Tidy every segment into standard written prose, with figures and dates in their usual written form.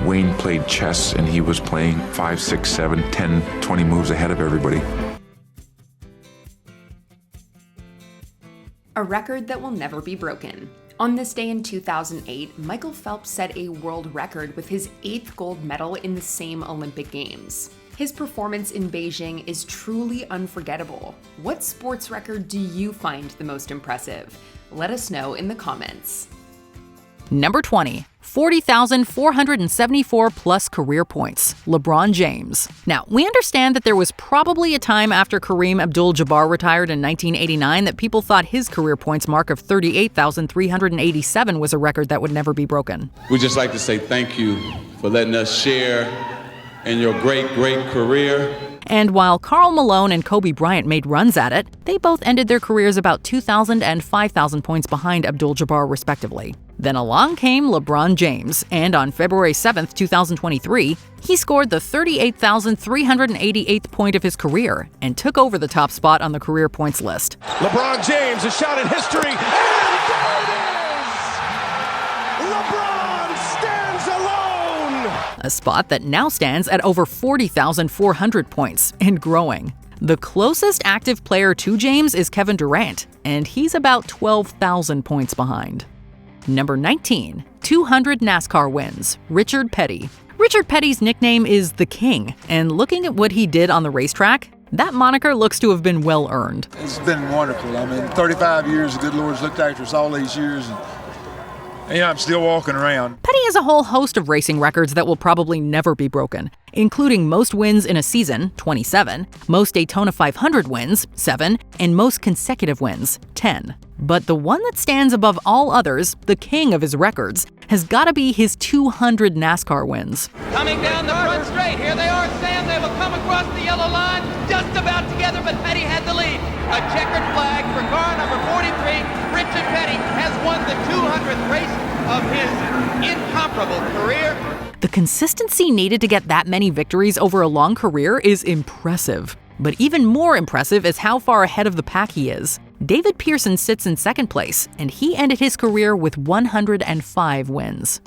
Wayne played chess and he was playing 5, 6, 7, 10, 20 moves ahead of everybody. A record that will never be broken. On this day in 2008, Michael Phelps set a world record with his 8th gold medal in the same Olympic Games. His performance in Beijing is truly unforgettable. What sports record do you find the most impressive? Let us know in the comments. Number 20. 40,474 plus career points, LeBron James. Now, we understand that there was probably a time after Kareem Abdul-Jabbar retired in 1989 that people thought his career points mark of 38,387 was a record that would never be broken. We'd just like to say thank you for letting us share in your great, great career. And while Karl Malone and Kobe Bryant made runs at it, they both ended their careers about 2,000 and 5,000 points behind Abdul-Jabbar respectively. Then along came LeBron James, and on February 7, 2023, he scored the 38,388th point of his career and took over the top spot on the career points list. LeBron James, a shot at history, and there it is! LeBron stands alone! A spot that now stands at over 40,400 points and growing. The closest active player to James is Kevin Durant, and he's about 12,000 points behind. Number 19. 200 NASCAR wins, Richard Petty. Richard Petty's nickname is The King, and looking at what he did on the racetrack, that moniker looks to have been well earned. It's been wonderful. I mean, 35 years, the good Lord's looked after us all these years, and I'm still walking around. Petty has a whole host of racing records that will probably never be broken, including most wins in a season, 27, most Daytona 500 wins, 7, and most consecutive wins, 10. But the one that stands above all others, the king of his records, has got to be his 200 NASCAR wins. Coming down the front straight, here they are, Sam. They will come across the yellow line, just about together, but Petty had the lead. A checkered flag for car number 43. Richard Petty has won the 200th race of his incomparable career. The consistency needed to get that many victories over a long career is impressive. But even more impressive is how far ahead of the pack he is. David Pearson sits in second place, and he ended his career with 105 wins.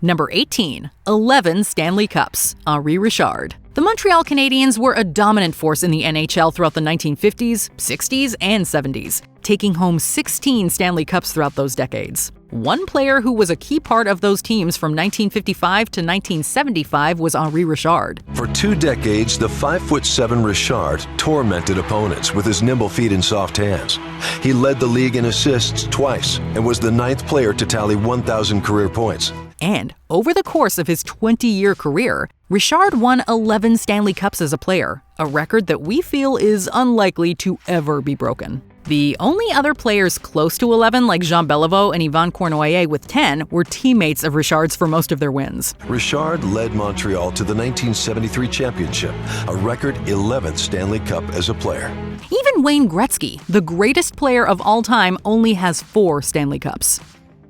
Number 18. 11 Stanley Cups, Henri Richard. The Montreal Canadiens were a dominant force in the NHL throughout the 1950s, 60s, and 70s, taking home 16 Stanley Cups throughout those decades. One player who was a key part of those teams from 1955 to 1975 was Henri Richard. For 2 decades, the 5'7" Richard tormented opponents with his nimble feet and soft hands. He led the league in assists twice and was the 9th player to tally 1,000 career points. And over the course of his 20-year career, Richard won 11 Stanley Cups as a player, a record that we feel is unlikely to ever be broken. The only other players close to 11, like Jean Beliveau and Yvan Cournoyer with 10, were teammates of Richard's for most of their wins. Richard led Montreal to the 1973 championship, a record 11th Stanley Cup as a player. Even Wayne Gretzky, the greatest player of all time, only has 4 Stanley Cups.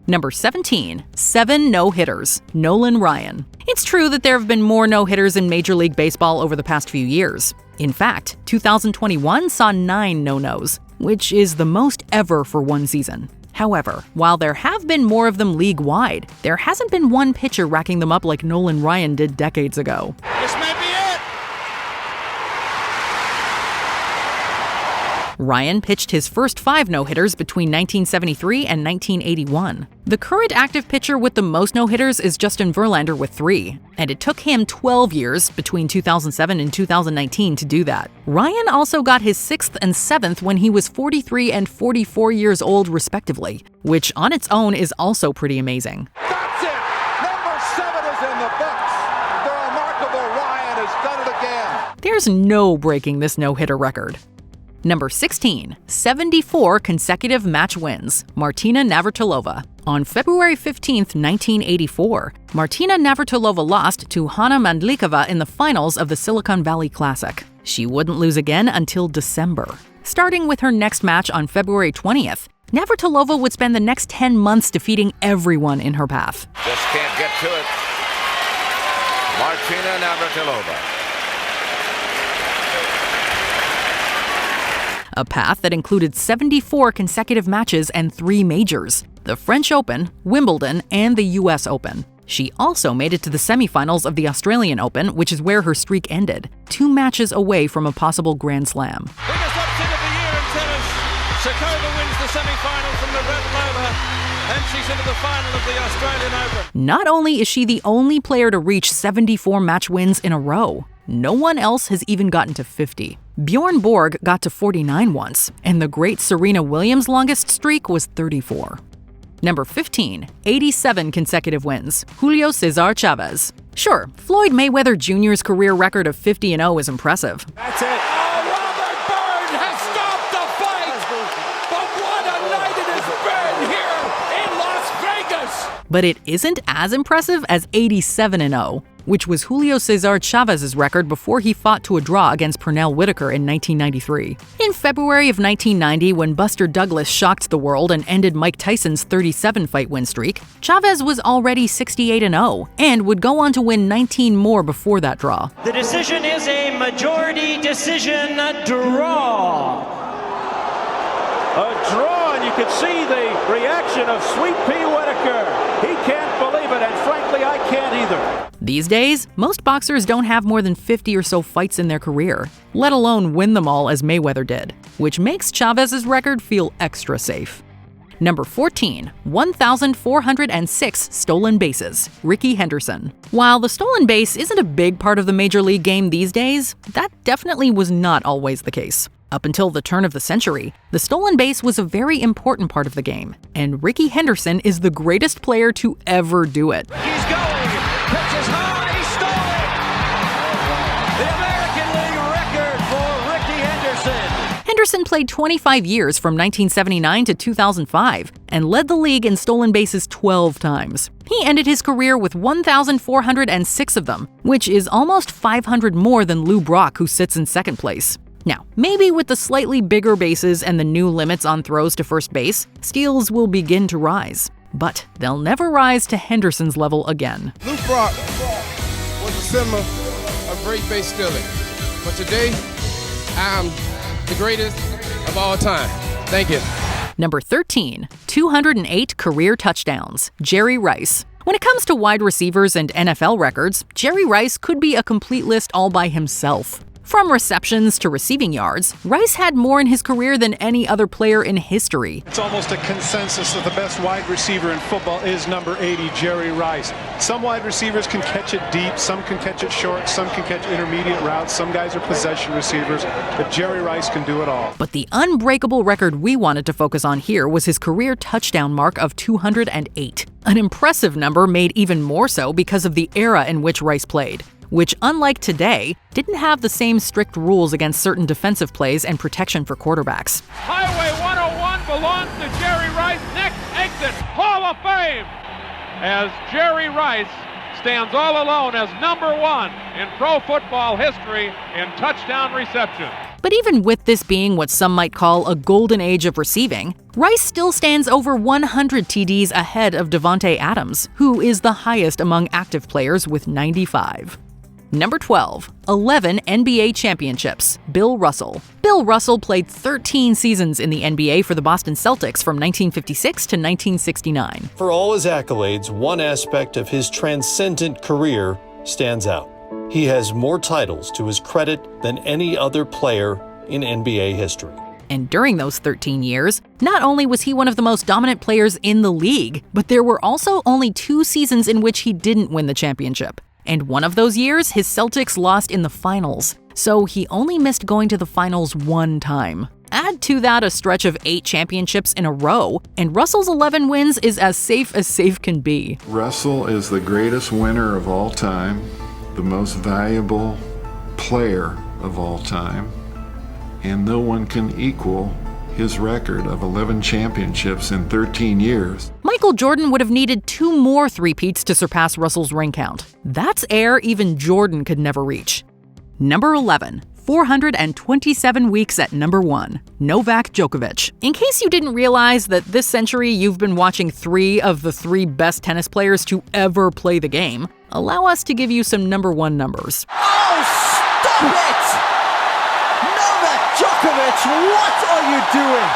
Number 17. 7 no-hitters, Nolan Ryan. It's true that there have been more no-hitters in Major League Baseball over the past few years. In fact, 2021 saw 9 no-nos, which is the most ever for one season. However, while there have been more of them league-wide, there hasn't been one pitcher racking them up like Nolan Ryan did decades ago. This may be it! Ryan pitched his first 5 no-hitters between 1973 and 1981. The current active pitcher with the most no-hitters is Justin Verlander with 3, and it took him 12 years between 2007 and 2019 to do that. Ryan also got his 6th and 7th when he was 43 and 44 years old respectively, which on its own is also pretty amazing. That's it! Number 7 is in the books! The remarkable Ryan has done it again! There's no breaking this no-hitter record. Number 16. 74 consecutive match wins, Martina Navratilova. On February 15, 1984, Martina Navratilova lost to Hana Mandlikova in the finals of the Silicon Valley Classic. She wouldn't lose again until December. Starting with her next match on February 20th, Navratilova would spend the next 10 months defeating everyone in her path. Just can't get to it. Martina Navratilova. A path that included 74 consecutive matches and 3 majors: the French Open, Wimbledon, and the US Open. She also made it to the semifinals of the Australian Open, which is where her streak ended, 2 matches away from a possible Grand Slam. Biggest upset of the year in tennis. Shakova wins the semi-final from Navratilova, and she's into the final of the Australian Open. Not only is she the only player to reach 74 match wins in a row, no one else has even gotten to 50. Bjorn Borg got to 49 once, and the great Serena Williams' longest streak was 34. Number 15, 87 consecutive wins, Julio Cesar Chavez. Sure, Floyd Mayweather Jr.'s career record of 50-0 is impressive. That's it. Oh, Robert Byrne has stopped the fight! But what a night it has been here in Las Vegas! But it isn't as impressive as 87-0, which was Julio Cesar Chavez's record before he fought to a draw against Pernell Whitaker in 1993. In February of 1990, when Buster Douglas shocked the world and ended Mike Tyson's 37-fight win streak, Chavez was already 68-0 and would go on to win 19 more before that draw. The decision is a majority decision draw. A draw, and you can see the reaction of Sweet Pea Whitaker. He can't believe it, and frankly, I can't either. These days, most boxers don't have more than 50 or so fights in their career, let alone win them all as Mayweather did, which makes Chavez's record feel extra safe. Number 14, 1,406 stolen bases, Rickey Henderson. While the stolen base isn't a big part of the Major League game these days, that definitely was not always the case. Up until the turn of the century, the stolen base was a very important part of the game, and Rickey Henderson is the greatest player to ever do it. He's going, pitches high, he stole it! The American League record for Rickey Henderson. Henderson played 25 years from 1979 to 2005 and led the league in stolen bases 12 times. He ended his career with 1,406 of them, which is almost 500 more than Lou Brock, who sits in second place. Now, maybe with the slightly bigger bases and the new limits on throws to first base, steals will begin to rise. But they'll never rise to Henderson's level again. Lou Brock was a symbol of great base stealing. But today, I'm the greatest of all time. Thank you. Number 13, 208 career touchdowns, Jerry Rice. When it comes to wide receivers and NFL records, Jerry Rice could be a complete list all by himself. From receptions to receiving yards, Rice had more in his career than any other player in history. It's almost a consensus that the best wide receiver in football is number 80, Jerry Rice. Some wide receivers can catch it deep, some can catch it short, some can catch intermediate routes, some guys are possession receivers, but Jerry Rice can do it all. But the unbreakable record we wanted to focus on here was his career touchdown mark of 208. An impressive number made even more so because of the era in which Rice played, which, unlike today, didn't have the same strict rules against certain defensive plays and protection for quarterbacks. Highway 101 belongs to Jerry Rice. Next exit, Hall of Fame, as Jerry Rice stands all alone as number 1 in pro football history in touchdown reception. But even with this being what some might call a golden age of receiving, Rice still stands over 100 TDs ahead of Davante Adams, who is the highest among active players with 95. Number 12, 11 NBA championships, Bill Russell. Bill Russell played 13 seasons in the NBA for the Boston Celtics from 1956 to 1969. For all his accolades, one aspect of his transcendent career stands out. He has more titles to his credit than any other player in NBA history. And during those 13 years, not only was he one of the most dominant players in the league, but there were also only 2 seasons in which he didn't win the championship. And one of those years, his Celtics lost in the finals, so he only missed going to the finals 1 time. Add to that a stretch of 8 championships in a row, and Russell's 11 wins is as safe can be. Russell is the greatest winner of all time, the most valuable player of all time, and no one can equal his record of 11 championships in 13 years. Michael Jordan would have needed 2 more three-peats to surpass Russell's ring count. That's air even Jordan could never reach. Number 11, 427 weeks at number 1, Novak Djokovic. In case you didn't realize that this century you've been watching 3 of the 3 best tennis players to ever play the game, allow us to give you some number 1 numbers. Oh, stop it! Novak Djokovic, what are you doing?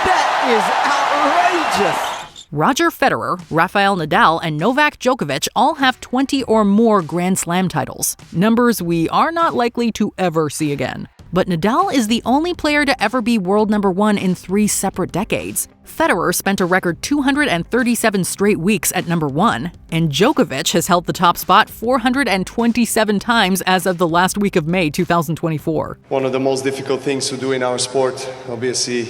That is outrageous! Roger Federer, Rafael Nadal, and Novak Djokovic all have 20 or more Grand Slam titles, numbers we are not likely to ever see again. But Nadal is the only player to ever be world number 1 in 3 separate decades. Federer spent a record 237 straight weeks at number 1, and Djokovic has held the top spot 427 times as of the last week of May 2024. One of the most difficult things to do in our sport, obviously,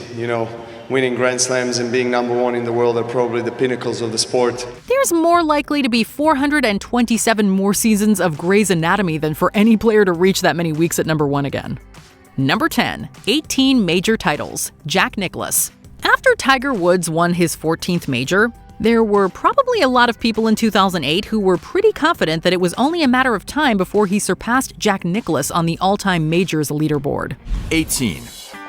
winning Grand Slams and being number 1 in the world are probably the pinnacles of the sport. There's more likely to be 427 more seasons of Grey's Anatomy than for any player to reach that many weeks at number 1 again. Number 10, 18 major titles, Jack Nicklaus. After Tiger Woods won his 14th major, there were probably a lot of people in 2008 who were pretty confident that it was only a matter of time before he surpassed Jack Nicklaus on the all-time majors leaderboard. 18.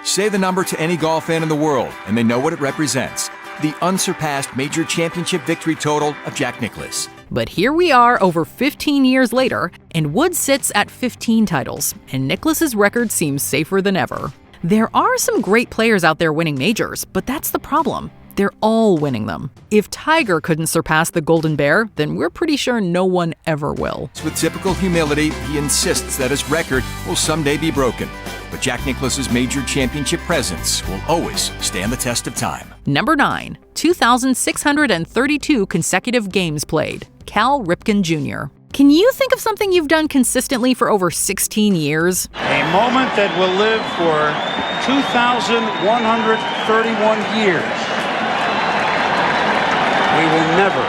Say the number to any golf fan in the world, and they know what it represents. The unsurpassed major championship victory total of Jack Nicklaus. But here we are over 15 years later, and Woods sits at 15 titles, and Nicklaus's record seems safer than ever. There are some great players out there winning majors, but that's the problem. They're all winning them. If Tiger couldn't surpass the Golden Bear, then we're pretty sure no one ever will. With typical humility, he insists that his record will someday be broken. But Jack Nicklaus's major championship presence will always stand the test of time. Number 9, 2,632 consecutive games played, Cal Ripken Jr. Can you think of something you've done consistently for over 16 years? A moment that will live for 2,131 years. We will never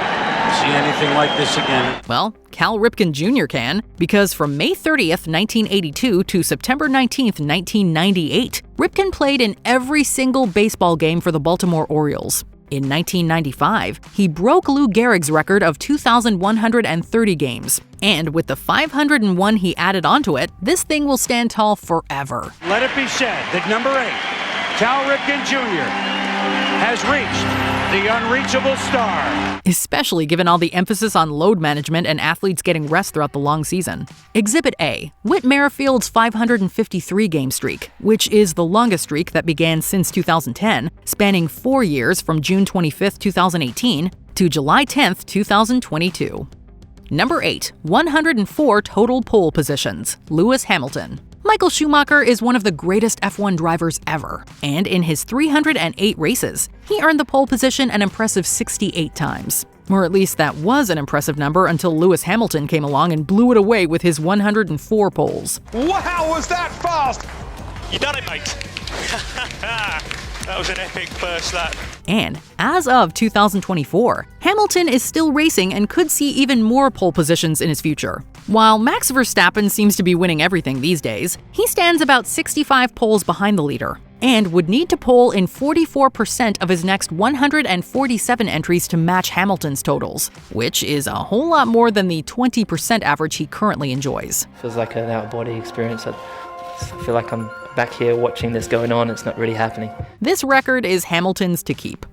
see anything like this again. Well, Cal Ripken Jr. can, because from May 30th, 1982 to September 19th, 1998, Ripken played in every single baseball game for the Baltimore Orioles. In 1995, he broke Lou Gehrig's record of 2,130 games. And with the 501 he added onto it, this thing will stand tall forever. Let it be said that number 8, Cal Ripken Jr. has reached the unreachable star. Especially given all the emphasis on load management and athletes getting rest throughout the long season. Exhibit A, Whit Merrifield's 553-game streak, which is the longest streak that began since 2010, spanning 4 years from June 25, 2018 to July 10, 2022. Number 8, 104 total pole positions, Lewis Hamilton. Michael Schumacher is one of the greatest F1 drivers ever, and in his 308 races, he earned the pole position an impressive 68 times. Or at least that was an impressive number until Lewis Hamilton came along and blew it away with his 104 poles. Wow, was that fast? You done it, mate. That was an epic first lap. And as of 2024, Hamilton is still racing and could see even more pole positions in his future. While Max Verstappen seems to be winning everything these days, he stands about 65 poles behind the leader and would need to pole in 44% of his next 147 entries to match Hamilton's totals, which is a whole lot more than the 20% average he currently enjoys. Feels like an out-of-body experience. I feel like I'm back here watching this going on. It's not really happening. This record is Hamilton's to keep.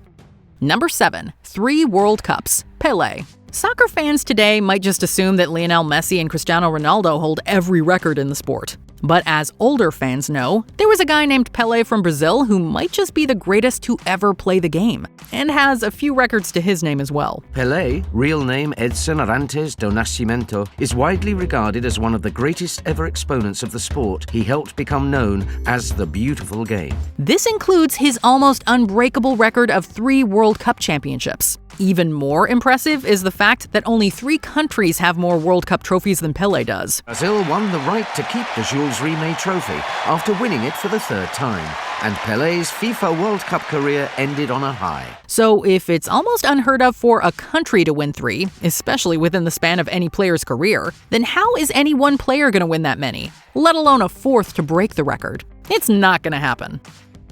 Number 7, 3 World Cups, Pelé. Soccer fans today might just assume that Lionel Messi and Cristiano Ronaldo hold every record in the sport. But as older fans know, there was a guy named Pelé from Brazil who might just be the greatest to ever play the game, and has a few records to his name as well. Pelé, real name Edson Arantes do Nascimento, is widely regarded as one of the greatest ever exponents of the sport. He helped become known as the beautiful game. This includes his almost unbreakable record of 3 World Cup championships. Even more impressive is the fact that only 3 countries have more World Cup trophies than Pelé does. Brazil won the right to keep the Jules Rimet trophy after winning it for the 3rd time, and Pelé's FIFA World Cup career ended on a high. So if it's almost unheard of for a country to win 3, especially within the span of any player's career, then how is any one player going to win that many, let alone a 4th to break the record? It's not going to happen.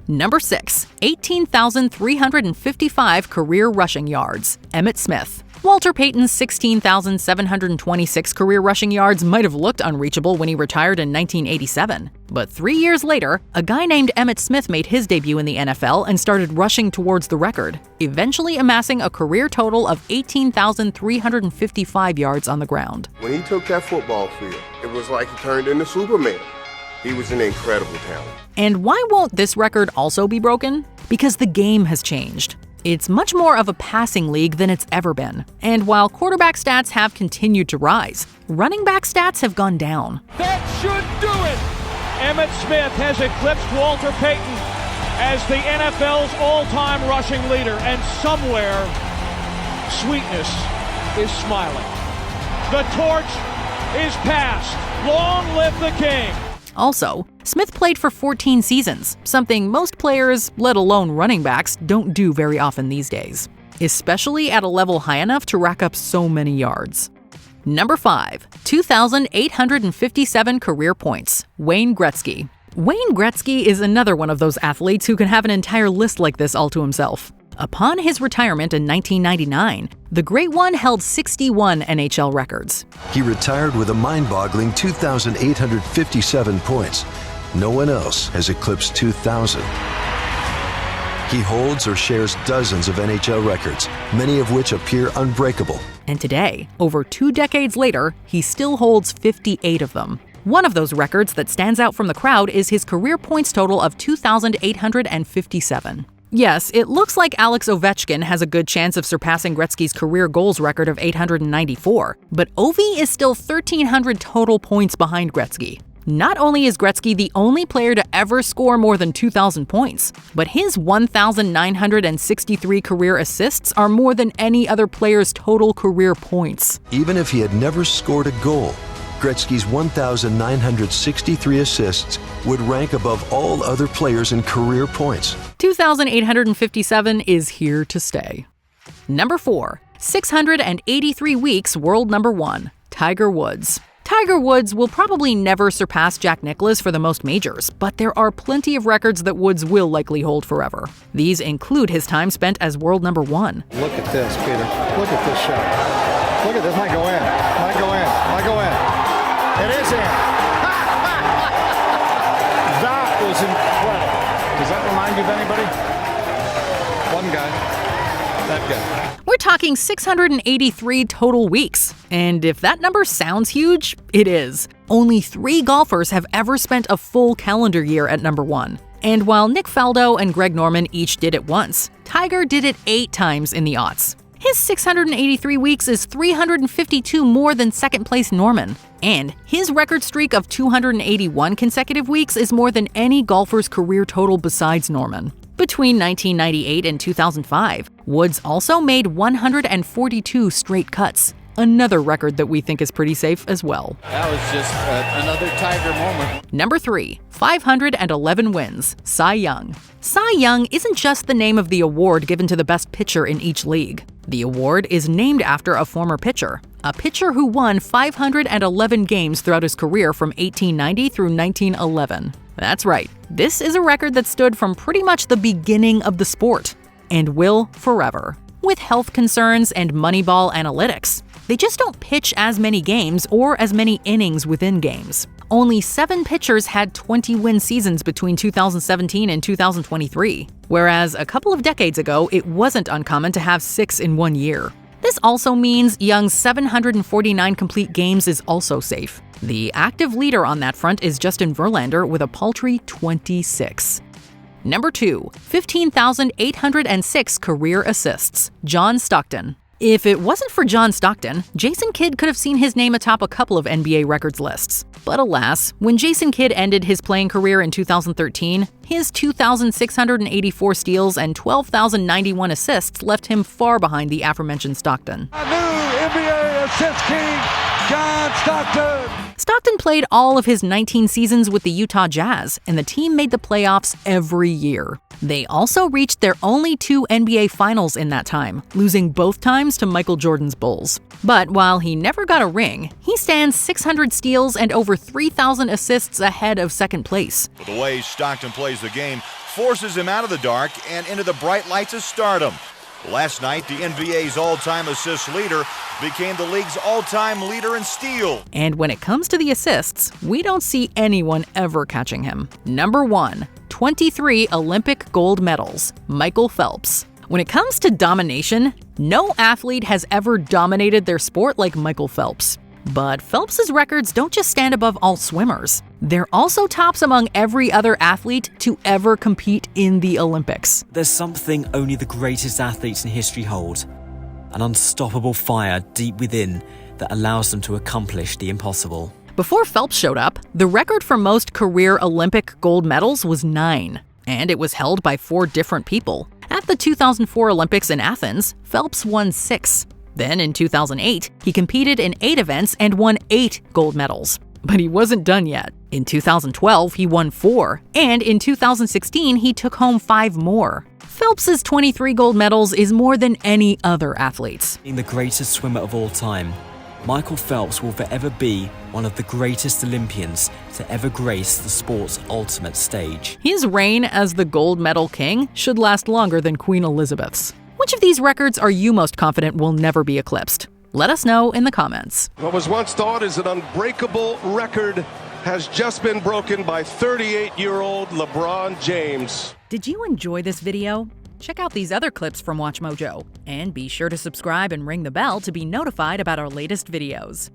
Number 6, 18,355 career rushing yards, Emmitt Smith. Walter Payton's 16,726 career rushing yards might have looked unreachable when he retired in 1987. But 3 years later, a guy named Emmitt Smith made his debut in the NFL and started rushing towards the record, eventually amassing a career total of 18,355 yards on the ground. When he took that football field, it was like he turned into Superman. He was an incredible talent. And why won't this record also be broken? Because the game has changed. It's much more of a passing league than it's ever been. And while quarterback stats have continued to rise, running back stats have gone down. That should do it! Emmitt Smith has eclipsed Walter Payton as the NFL's all-time rushing leader, and somewhere, sweetness is smiling. The torch is passed. Long live the king! Also, Smith played for 14 seasons, something most players, let alone running backs, don't do very often these days, especially at a level high enough to rack up so many yards. Number 5, 2,857 career points, Wayne Gretzky. Wayne Gretzky is another one of those athletes who can have an entire list like this all to himself. Upon his retirement in 1999, the Great One held 61 NHL records. He retired with a mind-boggling 2,857 points. No one else has eclipsed 2,000. He holds or shares dozens of NHL records, many of which appear unbreakable. And today, over 2 decades later, he still holds 58 of them. One of those records that stands out from the crowd is his career points total of 2,857. Yes, it looks like Alex Ovechkin has a good chance of surpassing Gretzky's career goals record of 894, but Ovi is still 1,300 total points behind Gretzky. Not only is Gretzky the only player to ever score more than 2,000 points, but his 1,963 career assists are more than any other player's total career points. Even if he had never scored a goal, Gretzky's 1,963 assists would rank above all other players in career points. 2,857 is here to stay. Number 4, 683 weeks world number 1, Tiger Woods. Tiger Woods will probably never surpass Jack Nicklaus for the most majors, but there are plenty of records that Woods will likely hold forever. These include his time spent as world number 1. Look at this, Peter. Look at this shot. Look at this. Might go in. Might go in. Might go in. It is in. That was incredible. Does that remind you of anybody? One guy. That guy. We're talking 683 total weeks. And if that number sounds huge, it is. Only 3 golfers have ever spent a full calendar year at number 1. And while Nick Faldo and Greg Norman each did it once, Tiger did it 8 times in the aughts. His 683 weeks is 352 more than second-place Norman. And his record streak of 281 consecutive weeks is more than any golfer's career total besides Norman. Between 1998 and 2005, Woods also made 142 straight cuts, another record that we think is pretty safe as well. That was just another Tiger moment. Number 3, 511 wins, Cy Young. Cy Young isn't just the name of the award given to the best pitcher in each league. The award is named after a former pitcher, a pitcher who won 511 games throughout his career from 1890 through 1911. That's right, this is a record that stood from pretty much the beginning of the sport, and will forever. With health concerns and Moneyball analytics, they just don't pitch as many games or as many innings within games. Only 7 pitchers had 20-win seasons between 2017 and 2023, whereas a couple of decades ago, it wasn't uncommon to have 6 in one year. This also means Young's 749 complete games is also safe. The active leader on that front is Justin Verlander with a paltry 26. Number 2, 15,806 career assists, John Stockton. If it wasn't for John Stockton, Jason Kidd could have seen his name atop a couple of NBA records lists. But alas, when Jason Kidd ended his playing career in 2013, his 2,684 steals and 12,091 assists left him far behind the aforementioned Stockton. A new NBA assist king, John Stockton! Stockton played all of his 19 seasons with the Utah Jazz, and the team made the playoffs every year. They also reached their only 2 NBA finals in that time, losing both times to Michael Jordan's Bulls. But while he never got a ring, he stands 600 steals and over 3,000 assists ahead of second place. The way Stockton plays the game forces him out of the dark and into the bright lights of stardom. Last night, the NBA's all-time assist leader became the league's all-time leader in steal. And when it comes to the assists, we don't see anyone ever catching him. Number 1, 23 Olympic gold medals, Michael Phelps. When it comes to domination, no athlete has ever dominated their sport like Michael Phelps. But Phelps's records don't just stand above all swimmers. They're also tops among every other athlete to ever compete in the Olympics. There's something only the greatest athletes in history hold. An unstoppable fire deep within that allows them to accomplish the impossible. Before Phelps showed up, the record for most career Olympic gold medals was 9, and it was held by 4 different people. At the 2004 Olympics in Athens, Phelps won 6. Then in 2008, he competed in 8 events and won 8 gold medals. But he wasn't done yet. In 2012, he won 4, and in 2016, he took home 5 more. Phelps's 23 gold medals is more than any other athlete's. Being the greatest swimmer of all time, Michael Phelps will forever be one of the greatest Olympians to ever grace the sport's ultimate stage. His reign as the gold medal king should last longer than Queen Elizabeth's. Which of these records are you most confident will never be eclipsed? Let us know in the comments. What was once thought as an unbreakable record has just been broken by 38-year-old LeBron James. Did you enjoy this video? Check out these other clips from WatchMojo, and be sure to subscribe and ring the bell to be notified about our latest videos.